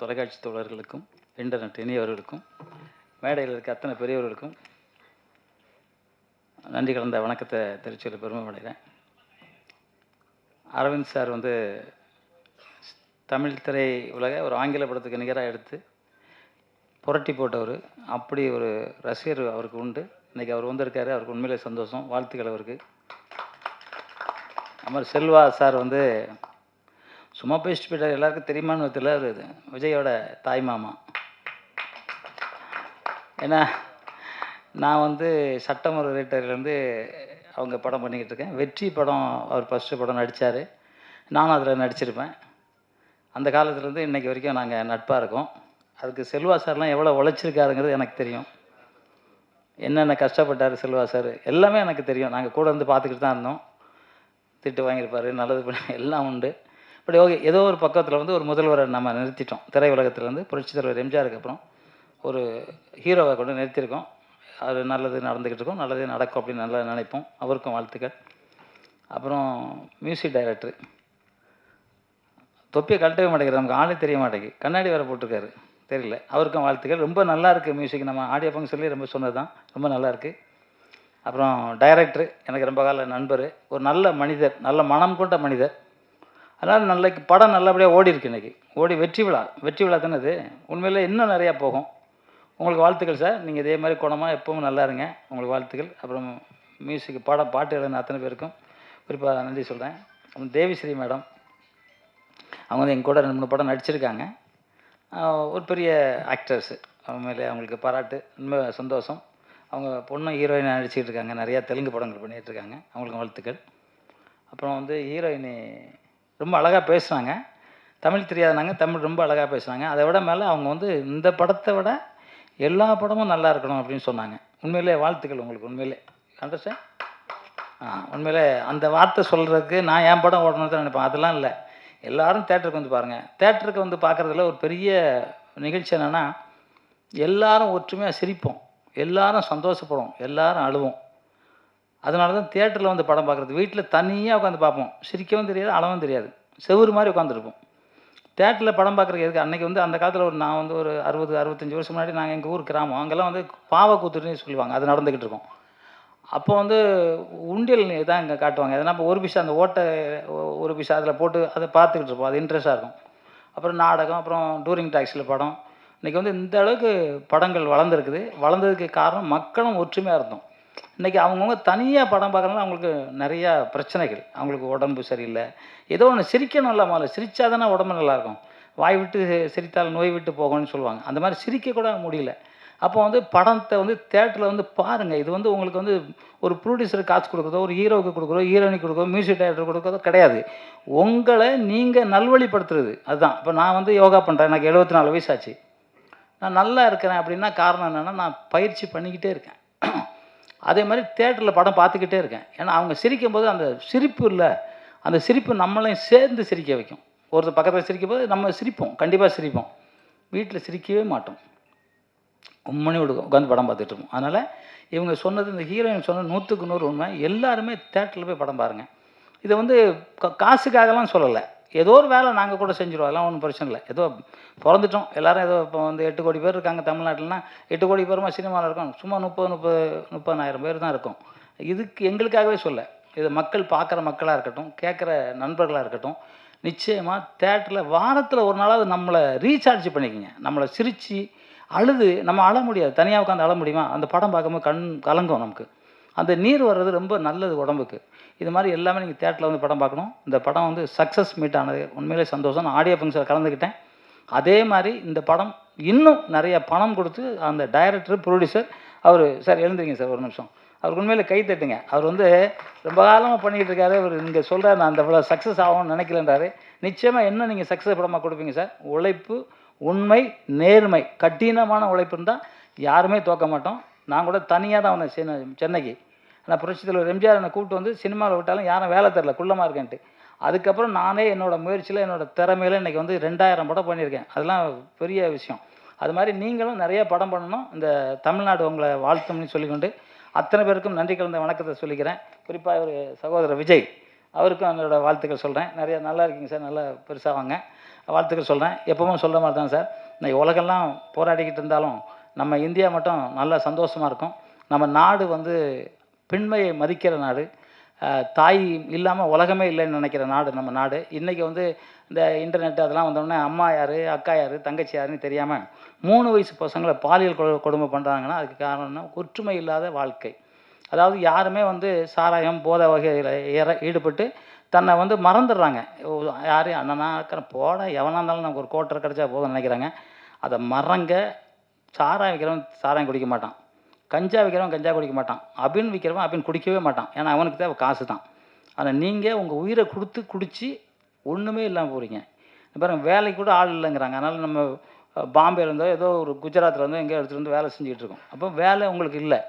தொலைக்காட்சி தோழர்களுக்கும் இன்டர்நெட் இனியவர்களுக்கும் மேடையில் இருக்க அத்தனை பெரியவர்களுக்கும் நன்றி கலந்த வணக்கத்தை தெரிவிச்சொல்ல பெருமை அடைகிறேன். அரவிந்த் சார் தமிழ் திரை உலக ஒரு ஆங்கில படத்துக்கு நிகராக எடுத்து புரட்டி போட்டவர். அப்படி ஒரு ரசிகர் அவருக்கு உண்டு. இன்றைக்கி அவர் வந்திருக்காரு. அவருக்கு உண்மையிலே சந்தோஷம். வாழ்த்துக்கள் அவருக்கு. அது மாதிரி செல்வா சார் சும்மா பேசிட்டு போயிட்டார். எல்லாருக்கும் தெரியுமான்னு தெரியல. அவர் விஜயோட தாய் மாமா. ஏன்னா நான் சட்டம் ஒரு ரைட்டர்லேருந்து அவங்க படம் பண்ணிக்கிட்டு இருக்கேன். வெற்றி படம் அவர் ஃபஸ்ட்டு படம் நடித்தார். நானும் அதில் நடிச்சிருப்பேன். அந்த காலத்துலேருந்து இன்றைக்கி வரைக்கும் நாங்கள் நட்பாக இருக்கோம். அதுக்கு செல்வா சார்லாம் எவ்வளோ உழைச்சிருக்காருங்கிறது எனக்கு தெரியும். என்னென்ன கஷ்டப்பட்டார் செல்வா சார் எல்லாமே எனக்கு தெரியும். நாங்கள் கூட இருந்து பார்த்துக்கிட்டு தான் இருந்தோம். திட்டு வாங்கியிருப்பார், நல்லது பண்ணி எல்லாம் உண்டு. இப்படி ஓகே, ஏதோ ஒரு பக்கத்தில் ஒரு முதல்வரை நம்ம நிறுத்திட்டோம். திரை உலகத்துலேருந்து புரட்சித் தலைவர் எம்ஜிஆருக்கு அப்புறம் ஒரு ஹீரோவை கொண்டு நிறுத்தியிருக்கோம். அது நல்லது நடந்துக்கிட்டு இருக்கோம். நல்லது நடக்கும் அப்படின்னு நல்லா நினைப்போம். அவருக்கும் வாழ்த்துக்கள். அப்புறம் மியூசிக் டைரக்டர் தொப்பியை கழட்டவே மாட்டேங்கிறார். நமக்கு ஆளே தெரிய மாட்டேங்குது. கண்ணாடி வேறு போட்டிருக்காரு, தெரியல. அவருக்கும் வாழ்த்துக்கள். ரொம்ப நல்லா இருக்குது மியூசிக். நம்ம ஆடியோ ஃபங்க்ஷன்லேயே ரொம்ப சொன்னது தான். ரொம்ப நல்லாயிருக்கு. அப்புறம் டைரக்டர் எனக்கு ரொம்ப கால நண்பர். ஒரு நல்ல மனிதர், நல்ல மனம் கொண்ட மனிதர். அதனால் நாளைக்கு படம் நல்லபடியாக ஓடி இருக்கு. இன்றைக்கி ஓடி வெற்றி விழா தானே இது. உண்மையிலே இன்னும் நிறையா போகும். உங்களுக்கு வாழ்த்துக்கள் சார். நீங்கள் இதே மாதிரி குணமாக எப்பவும் நல்லா இருங்க. உங்களுக்கு வாழ்த்துக்கள். அப்புறம் மியூசிக் பாட்டு எழுதின அத்தனை பேருக்கும் குறிப்பாக நன்றி சொல்கிறேன். அப்புறம் தேவிஸ்ரீ மேடம், அவங்க எங்கள் கூட 2-3 படம் நடிச்சிருக்காங்க. ஒரு பெரிய ஆக்டர்ஸு. உண்மையிலே அவங்களுக்கு பாராட்டு. ரொம்ப சந்தோஷம். அவங்க பொண்ணும் ஹீரோயினாக நடிச்சிக்கிட்டு இருக்காங்க. நிறையா தெலுங்கு படங்கள் பண்ணிகிட்ருக்காங்க. அவங்களுக்கு வாழ்த்துக்கள். அப்புறம் ஹீரோயினி ரொம்ப அழகாக பேசுனாங்க. தமிழ் தெரியாதனாங்க, தமிழ் ரொம்ப அழகாக பேசுனாங்க. அதை விட மேலே அவங்க இந்த படத்தை விட எல்லா படமும் நல்லா இருக்கணும் அப்படின்னு சொன்னாங்க. உண்மையிலே வாழ்த்துக்கள் உங்களுக்கு. உண்மையிலே அண்டர்ஸ்டாண்ட். உண்மையிலே அந்த வார்த்தை சொல்கிறதுக்கு நான் என் படம் ஓடணும்னு தான் நினைப்பேன். அதெல்லாம் இல்லை. எல்லோரும் தேட்டருக்கு பாருங்கள். தேட்டருக்கு பார்க்குறதுல ஒரு பெரிய நிகழ்ச்சி என்னென்னா, எல்லோரும் ஒற்றுமையாக சிரிப்போம், எல்லோரும் சந்தோஷப்படுவோம், எல்லோரும் அழுவோம். அதனால தான் தியேட்டரில் படம் பார்க்குறது. வீட்டில் தனியாக உட்காந்து பார்ப்போம். சிரிக்கவும் தெரியாது, அழவும் தெரியாது. செவுறு மாதிரி உட்காந்துருப்போம். தியேட்டரில் படம் பார்க்குறதுக்கு எதுக்கு? அன்றைக்கி அந்த காலத்தில் நான் ஒரு 60-65 வருஷம் முன்னாடி நாங்கள் எங்கள் ஊர் கிராமம். அங்கெல்லாம் பாவக்கூத்துன்னு சொல்லுவாங்க. அது நடந்துக்கிட்டு இருக்கோம். அப்போ உண்டியல் தான் இங்கே காட்டுவாங்க. எதனா இப்போ 1 பைசா அந்த ஓட்டை 1 பைசா அதில் போட்டு அதை பார்த்துக்கிட்டு இருப்போம். அது இன்ட்ரெஸ்ட்டாக இருக்கும். அப்புறம் நாடகம், அப்புறம் டூரிங் டாக்ஸியில் படம். இன்றைக்கி இந்த அளவுக்கு படங்கள் வளர்ந்துருக்குது. வளர்ந்ததுக்கு காரணம் மக்களும் ஒற்றுமையாக இருந்தோம். இன்றைக்கி அவங்கவுங்க தனியாக படம் பார்க்குறதுனால அவங்களுக்கு நிறையா பிரச்சனைகள். அவங்களுக்கு உடம்பு சரியில்லை. ஏதோ ஒன்று சிரிக்கணும்ல. முதல்ல சிரித்தா தானே உடம்பு நல்லாயிருக்கும். வாய் விட்டு சிரித்தால் நோய் விட்டு போகணும்னு சொல்லுவாங்க. அந்த மாதிரி சிரிக்கக்கூட முடியல. அப்போ படத்தை தேட்டரில் பாருங்கள். இது உங்களுக்கு ஒரு ப்ரொடியூசருக்கு காசு கொடுக்குறதோ, ஒரு ஹீரோவுக்கு கொடுக்குறதோ, ஹீரோயினுக்கு கொடுக்குறதோ, மியூசிக் டைரக்டர் கொடுக்குறதோ கிடையாது. உங்களை நீங்கள் நல்வழிப்படுத்துறது அதுதான். இப்போ நான் யோகா பண்ணுறேன். எனக்கு 74 வயசாச்சு. நான் நல்லா இருக்கிறேன் அப்படின்னா காரணம் என்னென்னா, நான் பயிற்சி பண்ணிக்கிட்டே இருக்கேன். அதே மாதிரி தேட்டரில் படம் பார்த்துக்கிட்டே இருக்கேன். ஏன்னா அவங்க சிரிக்கும்போது அந்த சிரிப்பு இல்லை, அந்த சிரிப்பு நம்மளையும் சேர்ந்து சிரிக்க வைக்கும். ஒருத்தர் பக்கத்தில் சிரிக்கும்போது நம்ம சிரிப்போம், கண்டிப்பாக சிரிப்போம். வீட்டில் சிரிக்கவே மாட்டோம். உண்மனி உட்காந்து படம் பார்த்துட்டு இருக்கோம். அதனால் இவங்க சொன்னது, இந்த ஹீரோயின் சொன்னது 100க்கு 100 உண்மை. எல்லாருமே தேட்டரில் போய் படம் பாருங்கள். இதை காசுக்காகலாம் சொல்லலை. ஏதோ ஒரு வேலை நாங்கள் கூட செஞ்சுருவோம். அதெல்லாம் ஒன்றும் பிரச்சனை இல்லை. ஏதோ பிறந்துட்டோம் எல்லோரும். ஏதோ இப்போ 8 கோடி பேர் இருக்காங்க தமிழ்நாட்டில்னா. 8 கோடி பேருமா சினிமாவில் இருக்கும்? சும்மா 30,000 பேர் தான் இருக்கும். இதுக்கு எங்களுக்காகவே சொல்ல. இது மக்கள் பார்க்குற மக்களாக இருக்கட்டும், கேட்குற நண்பர்களாக இருக்கட்டும், நிச்சயமாக தேட்டரில் வாரத்தில் ஒரு நாளாவது நம்மளை ரீசார்ஜ் பண்ணிக்கோங்க. நம்மளை சிரித்து அழுது நம்ம அழ முடியாது. தனியாக உட்காந்து அழ முடியுமா? அந்த படம் பார்க்கும்போது கண் கலங்கும் நமக்கு. அந்த நீர் வர்றது ரொம்ப நல்லது உடம்புக்கு. இது மாதிரி எல்லாமே நீங்கள் தேட்டரில் படம் பார்க்கணும். இந்த படம் சக்ஸஸ் மீட் ஆனது உண்மையிலே சந்தோஷம். நான் ஆடியோ ஃபங்க்ஷனில் கலந்துக்கிட்டேன். அதே மாதிரி இந்த படம் இன்னும் நிறைய பணம் கொடுத்து அந்த டைரக்டர், ப்ரொடியூசர் அவர் சார் எழுந்துருங்க சார் ஒரு நிமிஷம். அவருக்கு உண்மையிலே கை தட்டுங்க. அவர் ரொம்ப காலமாக பண்ணிக்கிட்டு இருக்காரு. அவர் இங்கே சொல்கிறார், நான் அந்த படம் சக்ஸஸ் ஆகும்னு நினைக்கலன்றாரு. நிச்சயமாக என்ன நீங்கள் சக்ஸஸ் படமாக கொடுப்பீங்க சார். உழைப்பு, உண்மை, நேர்மை, கடினமான உழைப்பு இருந்தால் யாருமே தோக்க மாட்டோம். நான் கூட தனியாக தான் வந்தேன் சென்னைக்கு. ஆனால் புரட்சித் தலைவர் எம்ஜிஆர் என்னை கூப்பிட்டு சினிமாவில் விட்டாலும் யாரும் வேலை தரல, குள்ளமாக இருக்கேன்ட்டு. அதுக்கப்புறம் நானே என்னோடய முயற்சியில், என்னோடய திறமையில் இன்றைக்கி 2000 படம் பண்ணியிருக்கேன். அதெல்லாம் பெரிய விஷயம். அது மாதிரி நீங்களும் நிறைய படம் பண்ணணும். இந்த தமிழ்நாடு உங்களை வாழ்த்தும்னு சொல்லிக்கொண்டு அத்தனை பேருக்கும் நன்றி கலந்த வணக்கத்தை சொல்லிக்கிறேன். குறிப்பாக ஒரு சகோதரர் விஜய், அவருக்கும் என்னோடய வாழ்த்துக்கள் சொல்கிறேன். நிறைய நல்லா இருக்கீங்க சார், நல்லா பெருசாக வாங்க, வாழ்த்துக்கள் சொல்கிறேன். எப்பவும் சொல்கிற மாதிரி தான் சார், இந்த உலகெல்லாம் போராடிக்கிட்டு இருந்தாலும் நம்ம இந்தியா மட்டும் நல்லா சந்தோஷமாக இருக்கும். நம்ம நாடு வந்து பெண்மையை மதிக்கிற நாடு, தாய் இல்லாமல் உலகமே இல்லைன்னு நினைக்கிற நாடு நம்ம நாடு. இன்றைக்கி வந்து இந்த இன்டர்நெட் அதெல்லாம் வந்தோடனே அம்மா யார், அக்கா யார், தங்கச்சி யாருன்னு தெரியாமல் 3 வயசு பசங்களை பாலியல் கொடுமை பண்ணுறாங்கன்னா அதுக்கு காரணம்னா ஒற்றுமை இல்லாத வாழ்க்கை. அதாவது யாருமே வந்து சாராயம் போதை வகையில் ஈடுபட்டு தன்னை வந்து மறந்துடுறாங்க. யார் அண்ணனா இருக்கிறேன் போட எவனாக இருந்தாலும் நமக்கு ஒரு கோட்டரை கிடச்சா போதும்னு நினைக்கிறாங்க. அதை மறங்க. சாராயம் விற்கிறவன் சாராயம் குடிக்க மாட்டான், கஞ்சா விற்கிறவன் கஞ்சா குடிக்க மாட்டான், அபின் விற்கிறவன் அபின் குடிக்கவே மாட்டான். ஏன்னா அவனுக்கு தேவை காசு தான். ஆனால் நீங்கள் உங்கள் உயிரை கொடுத்து குடித்து ஒன்றுமே இல்லாமல் போகிறீங்க. பாருங்கள், வேலைக்கு கூட ஆள் இல்லைங்கிறாங்க. அதனால் நம்ம பாம்பேல இருந்தோ ஏதோ ஒரு குஜராத்தில் இருந்தோ எங்கேயோ எடுத்துகிட்டு வந்து வேலை செஞ்சுக்கிட்டு இருக்கோம். அப்போ வேலை உங்களுக்கு இல்லை.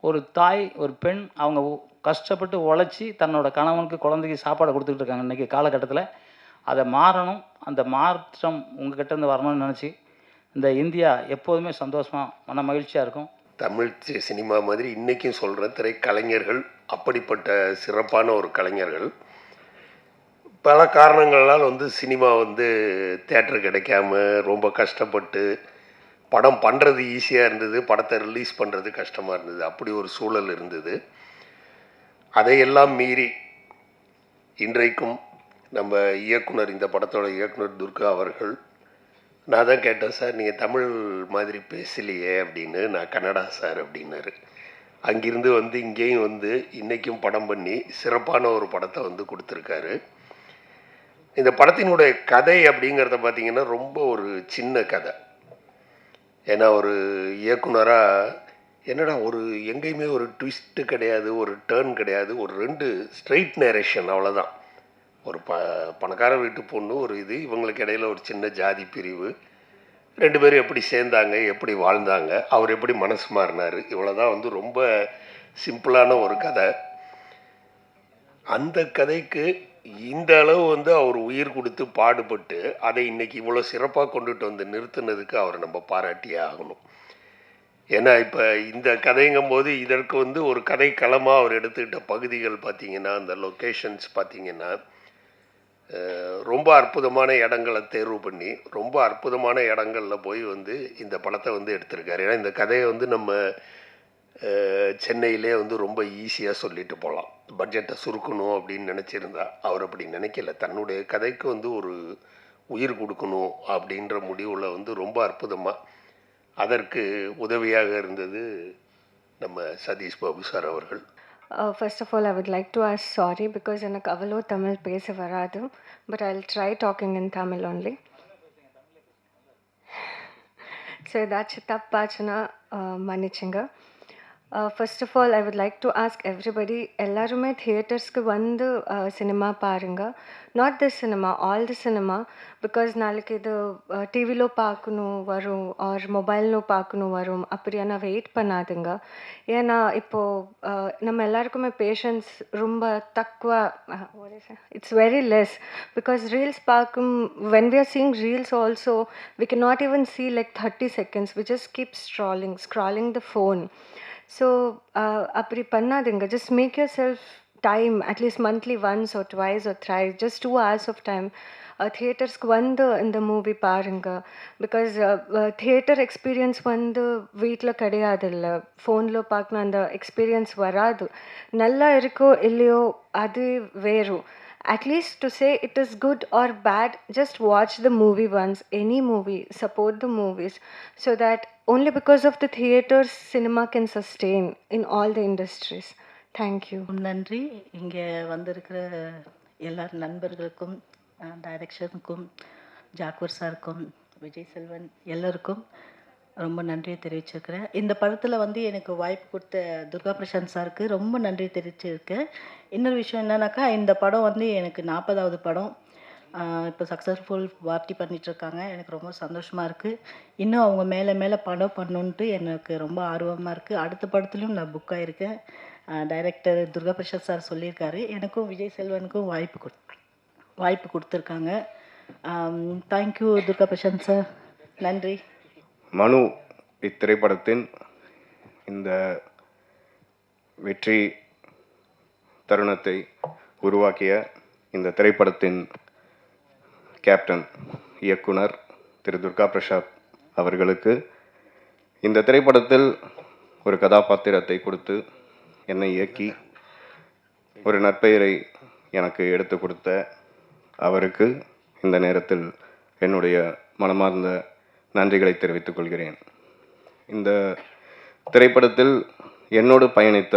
ஒரு தாய், ஒரு பெண் அவங்க கஷ்டப்பட்டு உழைச்சி தன்னோட கணவனுக்கு குழந்தைக்கு சாப்பாடு கொடுத்துக்கிட்டு இருக்காங்க இன்றைக்கி காலகட்டத்தில். அதை மாறணும். அந்த மாற்றம் உங்கள்கிட்டருந்து வரணும்னு நினச்சி இந்த இந்தியா எப்போதுமே சந்தோஷமாக மன மகிழ்ச்சியாக இருக்கும். தமிழ் சினிமா மாதிரி இன்றைக்கும் சொல்கிற திரைக்கலைஞர்கள் அப்படிப்பட்ட சிறப்பான ஒரு கலைஞர்கள். பல காரணங்களால் வந்து சினிமா வந்து தேட்டர் கிடைக்காம ரொம்ப கஷ்டப்பட்டு படம் பண்ணுறது ஈஸியாக இருந்தது, படத்தை ரிலீஸ் பண்ணுறது கஷ்டமாக இருந்தது. அப்படி ஒரு சூழல் இருந்தது. அதையெல்லாம் மீறி இன்றைக்கும் நம்ம இயக்குனர், இந்த படத்தோட இயக்குனர் துர்கா அவர்கள், நான் தான் கேட்டேன், சார் நீங்கள் தமிழ் மாதிரி பேசலையே அப்படின்னு. நான் கன்னடா சார் அப்படின்னாரு. அங்கிருந்து வந்து இங்கேயும் வந்து இன்றைக்கும் படம் பண்ணி சிறப்பான ஒரு படத்தை வந்து கொடுத்துருக்காரு. இந்த படத்தினுடைய கதை அப்படிங்கிறத பார்த்திங்கன்னா ரொம்ப ஒரு சின்ன கதை. ஏன்னா ஒரு இயக்குனராக என்னடா ஒரு எங்கேயுமே ஒரு ட்விஸ்ட்டு கிடையாது, ஒரு டேர்ன் கிடையாது, ஒரு 2 ஸ்ட்ரெயிட் நேரேஷன், அவ்வளோதான். ஒரு பணக்கார வீட்டு பொண்ணு, ஒரு இது, இவங்களுக்கு இடையில ஒரு சின்ன ஜாதி பிரிவு, 2 பேரும் எப்படி சேர்ந்தாங்க, எப்படி வாழ்ந்தாங்க, அவர் எப்படி மனசு மாறினார், இவ்வளோதான் வந்து ரொம்ப சிம்பிளான ஒரு கதை. அந்த கதைக்கு இந்த அளவு வந்து அவர் உயிர் கொடுத்து பாடுபட்டு அதை இன்றைக்கி இவ்வளோ சிறப்பாக கொண்டுட்டு வந்து நிறுத்தினதுக்கு அவரை நம்ம பாராட்டியே ஆகணும். ஏன்னா இப்போ இந்த கதைங்கும் போது இதற்கு வந்து ஒரு கதை களமாக அவர் எடுத்துக்கிட்ட பகுதிகள் பார்த்திங்கன்னா, அந்த லொக்கேஷன்ஸ் பார்த்திங்கன்னா ரொம்ப அற்புதமான இடங்களை தேர்வு பண்ணி ரொம்ப அற்புதமான இடங்களில் போய் வந்து இந்த படத்தை வந்து எடுத்திருக்காரு. ஏன்னா இந்த கதையை வந்து நம்ம சென்னையிலே வந்து ரொம்ப ஈஸியாக சொல்லிட்டு போகலாம். பட்ஜெட்டை சுருக்கணும் அப்படின்னு நினச்சிருந்தா அவர் அப்படி நினைக்கல. தன்னுடைய கதைக்கு வந்து ஒரு உயிர் கொடுக்கணும் அப்படின்ற முடிவில் வந்து ரொம்ப அற்புதமாக அதற்கு உதவியாக இருந்தது நம்ம சதீஷ் பாபு சார் அவர்கள். First of all, I would like to ask sorry because எனக்கு அவ்வளோ தமிழ் பேச வராது. But I'll try talking in Tamil only. So ஏதாச்சும் தப்பாச்சுன்னா மன்னிச்சுங்க. First of all, I would like to ask everybody, எல்லாருமே தியேட்டர்ஸ்க்கு வந்து சினிமா பாருங்க. Not the cinema, all the cinema. Because நாளைக்கு இது டிவிలో பார்க்கணும் வரும் ஆர் மொபைலில் பார்க்கணும் வரும் அப்படியான வெயிட் பண்ணாதுங்க. ஏன்னா இப்போது நம்ம எல்லாருக்குமே பேஷன்ஸ் ரொம்ப தக்குவ, it's very less. Because reels பார்க்கும், when we are seeing reels also we can not even see like 30 seconds. We just keep scrolling the phone. So அப்படி பண்ணாதுங்க. Just make yourself time, at least monthly once or twice or thrice, just 2 hours of time தியேட்டர்ஸ்க்கு வந்து இந்த movie பாருங்க. Because theatre experience வந்து வீட்டில் கிடையாது, இல்லை ஃபோனில் பார்க்கணும், அந்த எக்ஸ்பீரியன்ஸ் வராது. நல்லா இருக்கோ இல்லையோ அது வேறு. At least to say it is good or bad, just watch the movie once, any movie, support the movies, so that only because of the theaters, cinema can sustain in all the industries. Thank you. நன்றி. இங்கே வந்திருக்கிற எல்லா நண்பர்களுக்கும், டைரக்ஷனுக்கும், ஜாக்கூர் சாருக்கும், விஜய் செல்வன் எல்லோருக்கும் ரொம்ப நன்றியை தெரிவிச்சிருக்கிறேன். இந்த படத்தில் வந்து எனக்கு வாய்ப்பு கொடுத்த துர்கா பிரசாந்த் சாருக்கு ரொம்ப நன்றி தெரிவிச்சிருக்கேன். இன்னொரு விஷயம் என்னன்னாக்கா, இந்த படம் வந்து எனக்கு 40வது படம். இப்போ சக்ஸஸ்ஃபுல் பார்ட்டி பண்ணிகிட்ருக்காங்க. எனக்கு ரொம்ப சந்தோஷமாக இருக்குது. இன்னும் அவங்க மேலே மேலே படம் பண்ணணுன்ட்டு எனக்கு ரொம்ப ஆர்வமாக இருக்குது. அடுத்த படத்துலையும் நான் புக் ஆகிருக்கேன். டைரக்டர் துர்கா பிரசாத் சார் சொல்லியிருக்காரு. எனக்கும் விஜய் செல்வனுக்கும் வாய்ப்பு கொடுத்துருக்காங்க. Thank you Durga Prashanth sir. நன்றி. மனு இத்திரைப்படத்தின் இந்த வெற்றி தருணத்தை உருவாக்கிய இந்த திரைப்படத்தின் கேப்டன் இயக்குனர் திரு துர்கா பிரசாத் அவர்களுக்கு இந்த திரைப்படத்தில் ஒரு கதாபாத்திரத்தை கொடுத்து என்னை இயக்கி ஒரு நற்பெயரை எனக்கு எடுத்து கொடுத்த அவருக்கு இந்த நேரத்தில் என்னுடைய மனமார்ந்த நன்றிகளை தெரிவித்துக் கொள்கிறேன். இந்த திரைப்படத்தில் என்னோடு பயணித்த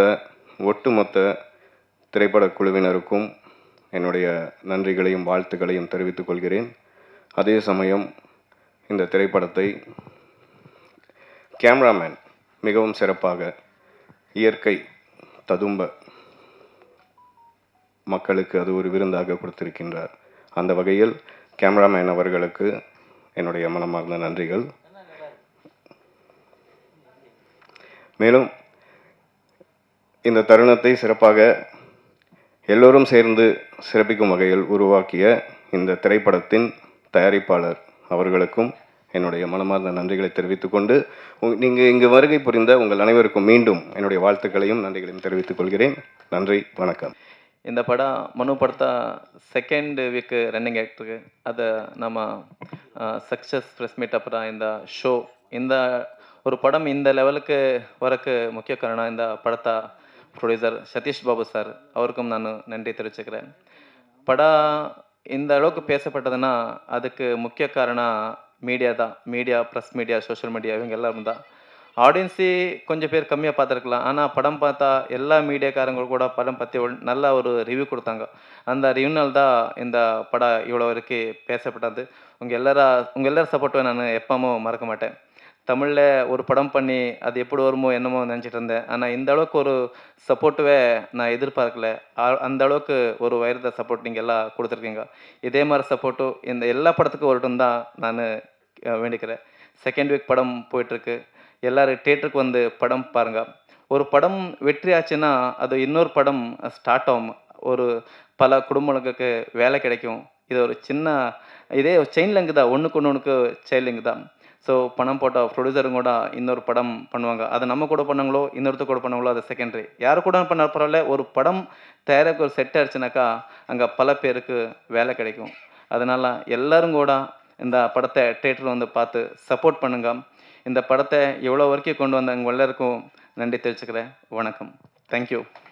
ஒட்டுமொத்த திரைப்பட குழுவினருக்கும் என்னுடைய நன்றிகளையும் வாழ்த்துக்களையும் தெரிவித்துக் கொள்கிறேன். அதே சமயம் இந்த திரைப்படத்தை கேமராமேன் மிகவும் சிறப்பாக இயற்கை ததும்ப மக்களுக்கு அது ஒரு விருந்தாக கொடுத்திருக்கின்றார். அந்த வகையில் கேமராமேன் அவர்களுக்கு என்னுடைய மனமார்ந்த நன்றிகள். மேலும் இந்த தருணத்தை சிறப்பாக எல்லோரும் சேர்ந்து சிறப்பிக்கும் வகையில் உருவாக்கிய இந்த திரைப்படத்தின் தயாரிப்பாளர் அவர்களுக்கும் என்னுடைய மனமார்ந்த நன்றிகளை தெரிவித்துக் கொண்டு நீங்கள் இங்கு வருகை புரிந்த உங்கள் அனைவருக்கும் மீண்டும் என்னுடைய வாழ்த்துக்களையும் நன்றிகளையும் தெரிவித்துக் கொள்கிறேன். நன்றி, வணக்கம். இந்த படம் மனு படத்த செகண்ட் ವೀಕ್ ರನ್ನಿಂಗ್ ಆಗ್ತದೆ. ಅದು ನಮ್ಮ சக்ஸஸ் ப்ரெஸ் மீட் அப்புறம் இந்த ஷோ இந்த ஒரு படம் இந்த லெவலுக்கு வரக்கு முக்கிய காரணம் இந்த படத்தை ப்ரொடியூசர் சதீஷ் பாபு சார் அவருக்கும் நான் நன்றி தெரிவிச்சுக்கிறேன். படம் இந்த அளவுக்கு பேசப்பட்டதுன்னா அதுக்கு முக்கிய காரணம் மீடியா தான். Media, press media, social media இவங்க எல்லாரும் தான். ஆடியன்ஸு கொஞ்சம் பேர் கம்மியாக பார்த்துருக்கலாம். ஆனால் படம் பார்த்தா எல்லா மீடியாக்காரங்க கூட படம் பற்றி நல்ல ஒரு ரிவ்யூ கொடுத்தாங்க. அந்த ரிவ்யூனால் தான் இந்த படம் இவ்வளோ வரைக்கும் பேசப்பட்டது. உங்கள் எல்லாரும் சப்போர்ட்டை நான் எப்பவும் மறக்க மாட்டேன். தமிழில் ஒரு படம் பண்ணி அது எப்படி வருமோ என்னமோ நினச்சிட்டு இருந்தேன். ஆனால் இந்த அளவுக்கு ஒரு சப்போர்ட்டுவே நான் எதிர்பார்க்கல. அந்த அளவுக்கு ஒரு வைரத சப்போர்ட் நீங்கள் எல்லாம் கொடுத்துருக்கீங்க. இதே மாதிரி சப்போர்ட்டும் இந்த எல்லா படத்துக்கும் வரட்டும் தான் நான் வேண்டிக்கிறேன். செகண்ட் வீக் படம் போயிட்டுருக்கு. எல்லோரும் தியேட்டருக்கு வந்து படம் பாருங்கள். ஒரு படம் வெற்றி ஆச்சுன்னா அது இன்னொரு படம் ஸ்டார்ட் ஆகும். ஒரு பல குடும்பங்களுக்கு வேலை கிடைக்கும். இது ஒரு சின்ன இதே செயின் லிங்க் தான். ஒன்றுக்கு ஒன்றுக்கு செயின் லிங்க் தான். ஸோ பணம் போட்ட ப்ரொடியூசரும் கூட இன்னொரு படம் பண்ணுவாங்க. அது நம்ம கூட பண்ணாங்களோ இன்னொருத்தர் கூட பண்ணாங்களோ அது செகண்டரி. யார் கூட பண்ண பரவாயில்ல. ஒரு படம் தயாரிக்க ஒரு செட் ஆயிடுச்சுனாக்கா அங்கே பல பேருக்கு வேலை கிடைக்கும். அதனால் எல்லோரும் கூட இந்த படத்தை தியேட்டரில் வந்து பார்த்து சப்போர்ட் பண்ணுங்கள். இந்த படத்தை எவ்வளோ வரைக்கும் கொண்டு வந்தாங்க எல்லாருக்கும் நன்றி தெரிவிச்சுக்கிறேன். வணக்கம். தேங்க்யூ.